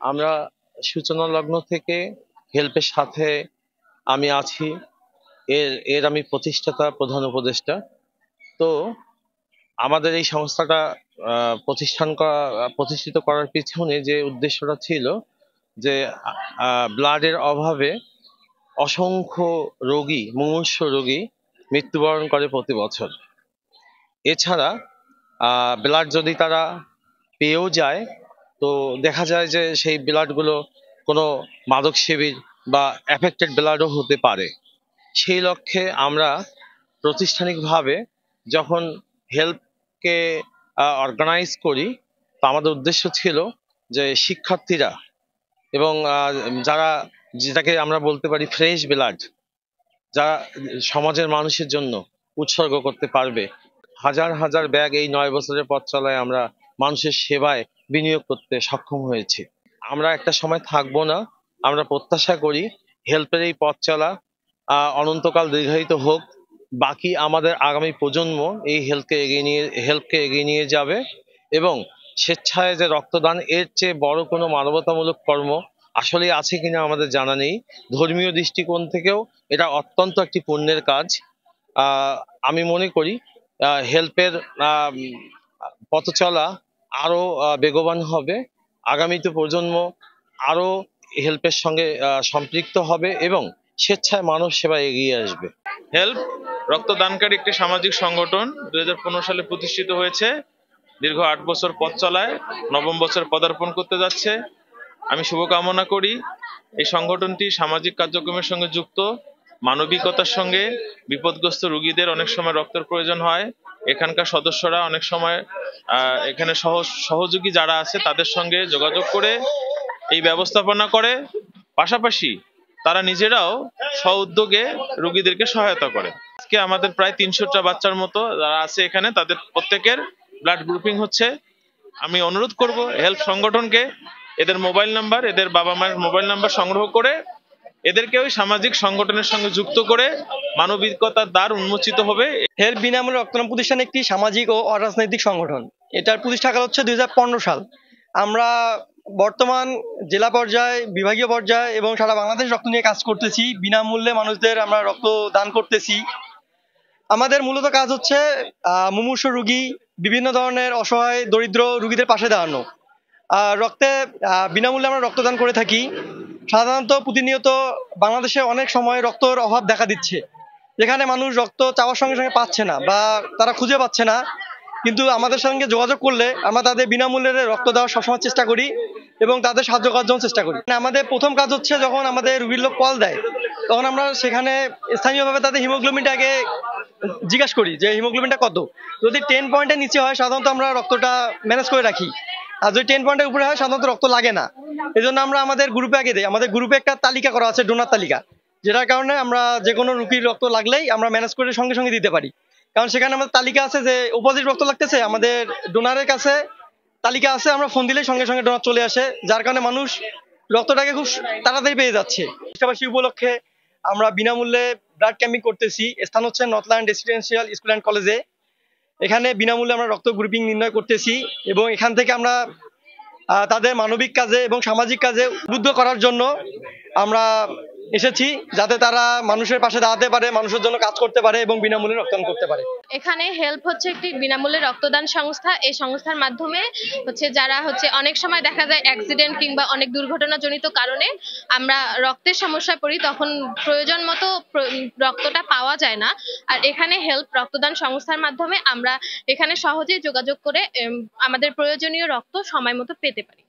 আমরা সূচনা লগ্ন থেকে হেল্পের সাথে আমি আছি। এর এর আমি প্রতিষ্ঠাতা, প্রধান উপদেষ্টা। তো আমাদের এই সংস্থাটা প্রতিষ্ঠিত করার পিছনে যে উদ্দেশ্যটা ছিল যে ব্লাডের অভাবে অসংখ্য রোগী, মুমূর্ষু রোগী মৃত্যুবরণ করে প্রতি বছর। এছাড়া ব্লাড যদি তারা পেয়েও যায়, তো দেখা যায় যে সেই ব্লাড গুলো কোনো মাদক সেবীর বা অ্যাফেক্টেড ব্লাডও হতে পারে। সেই লক্ষ্যে আমরা প্রাতিষ্ঠানিকভাবে যখন হেল্পকে অর্গানাইজ করি, তো আমাদের উদ্দেশ্য ছিল যে শিক্ষার্থীরা এবং যারা, যেটাকে আমরা বলতে পারি ফ্রেশ ব্লাড, যারা সমাজের মানুষের জন্য উৎসর্গ করতে পারবে, হাজার হাজার ব্যাগ এই 9 বছরের পথ চলায় আমরা মানুষের সেবায় বিনিয়োগ করতে সক্ষম হয়েছি। আমরা একটা সময় থাকবো না। আমরা প্রত্যাশা করি হেল্পের এই পথ চলা অনন্তকাল দীর্ঘায়িত হোক। বাকি আমাদের আগামী প্রজন্ম এই হেল্পকে এগিয়ে নিয়ে যাবে। এবং স্বেচ্ছায় যে রক্তদান, এর চেয়ে বড় কোনো মানবতামূলক কর্ম আসলে আছে কিনা আমাদের জানা নেই। ধর্মীয় দৃষ্টিকোণ থেকেও এটা অত্যন্ত একটি পুণ্যের কাজ। আমি মনে করি হেল্পের পথ চলা আরো বেগবান হবে। আগামীতে প্রজন্ম আরো হেল্পের সঙ্গে সম্পৃক্ত হবে এবং স্বেচ্ছায় মানব সেবায় এগিয়ে আসবে। হেল্প রক্তদানকারী একটি সামাজিক সংগঠন 2015 সালে প্রতিষ্ঠিত হয়েছে। দীর্ঘ 8 বছর পথ চলায় 9ম বছর পদার্পণ করতে যাচ্ছে। আমি শুভকামনা করি এই সংগঠনটি সামাজিক কার্যক্রমের সঙ্গে যুক্ত, মানবিকতার সঙ্গে। বিপদগ্রস্ত রোগীদের অনেক সময় রক্তের প্রয়োজন হয়, এখানকার সদস্যরা অনেক সময় এখানে সহযোগী যারা আছে তাদের সঙ্গে যোগাযোগ করে এই ব্যবস্থাপনা করে। পাশাপাশি তারা নিজেরাও স্ব-উদ্যোগে রোগীদেরকে সহায়তা করে। আজকে আমাদের প্রায় 300টা বাচ্চার মতো যারা আছে এখানে, তাদের প্রত্যেকের ব্লাড গ্রুপিং হচ্ছে। আমি অনুরোধ করব হেল্প সংগঠনকে এদের মোবাইল নাম্বার, এদের বাবা মায়ের মোবাইল নাম্বার সংগ্রহ করে এদেরকে ওই সামাজিক সংগঠনের সঙ্গে যুক্ত করে মানবিকতার দ্বার উন্মোচিত হবে। হেল্প বিনামূল্যে রক্তদান প্রতিষ্ঠান একটি সামাজিক ও অরাজনৈতিক সংগঠন। এটার প্রতিষ্ঠাকাল হচ্ছে 2015 সাল। আমরা বর্তমান জেলা পর্যায়ে, বিভাগীয় পর্যায়ে এবং সারা বাংলাদেশ রক্ত নিয়ে কাজ করতেছি। বিনামূল্যে মানুষদের আমরা রক্ত দান করতেছি। আমাদের মূলত কাজ হচ্ছে মুমূর্ষু রোগী, বিভিন্ন ধরনের অসহায় দরিদ্র রোগীদের পাশে দাঁড়ানো। রক্তে বিনামূল্যে আমরা রক্তদান করে থাকি। সাধারণত প্রতিনিয়ত বাংলাদেশে অনেক সময় রক্তের অভাব দেখা দিচ্ছে, যেখানে মানুষ রক্ত চাওয়ার সঙ্গে সঙ্গে পাচ্ছে না বা তারা খুঁজে পাচ্ছে না। কিন্তু আমাদের সঙ্গে যোগাযোগ করলে আমরা তাদের বিনামূল্যে রক্ত দেওয়ার সবসময় চেষ্টা করি এবং তাদের সাহায্য করার জন্য চেষ্টা করি। আমাদের প্রথম কাজ হচ্ছে যখন আমাদের রোগীর লোক কল দেয়, তখন আমরা সেখানে স্থানীয়ভাবে তাদের হিমোগ্লোবিনটাকে জিজ্ঞাসা করি যে হিমোগ্লোবিনটা কত। যদি 10 পয়েন্টের নিচে হয় সাধারণত আমরা রক্তটা ম্যানেজ করে রাখি, আর যদি 10 পয়েন্টের উপরে হয় সাধারণত রক্ত লাগে না। এই জন্য আমরা আমাদের গ্রুপে আগে দিই। আমাদের গ্রুপে একটা তালিকা করা আছে, ডোনার তালিকা, যেটার কারণে আমরা যে কোনো রোগীর রক্ত লাগলেই আমরা ম্যানেজ করে সঙ্গে সঙ্গে দিতে পারি। কারণ সেখানে আমাদের তালিকা আছে যে অপোজিট রক্ত লাগতেছে, আমাদের ডোনারের কাছে তালিকা আছে, আমরা ফোন দিলেই সঙ্গে সঙ্গে ডোনার চলে আসে, যার কারণে মানুষ রক্তটাকে খুব তাড়াতাড়ি পেয়ে যাচ্ছে। পাশাপাশি উপলক্ষে আমরা বিনামূল্যে ব্লাড ক্যাম্পিং করতেছি। স্থান হচ্ছে নর্থল্যান্ড রেসিডেন্সিয়াল স্কুল অ্যান্ড কলেজে। এখানে বিনামূল্যে আমরা রক্ত গ্রুপিং নির্ণয় করতেছি এবং এখান থেকে আমরা তাদের মানবিক কাজে এবং সামাজিক কাজে উদ্বুদ্ধ করার জন্য আমরা এসেছি, যাতে তারা মানুষের পাশে দাঁড়াতে পারে, মানুষের জন্য কাজ করতে পারে এবং বিনামূল্যে রক্তদান করতে পারে। এখানে হেল্প হচ্ছে একটি বিনামূল্যে রক্তদান সংস্থা। এই সংস্থার মাধ্যমে যারা অনেক সময় দেখা যায় অ্যাক্সিডেন্ট কিংবা অনেক দুর্ঘটনাজনিত কারণে আমরা রক্তের সমস্যায় পড়ি, তখন প্রয়োজন মতো রক্তটা পাওয়া যায় না। আর এখানে হেল্প রক্তদান সংস্থার মাধ্যমে আমরা এখানে সহজেই যোগাযোগ করে আমাদের প্রয়োজনীয় রক্ত সময় মতো পেতে পারি।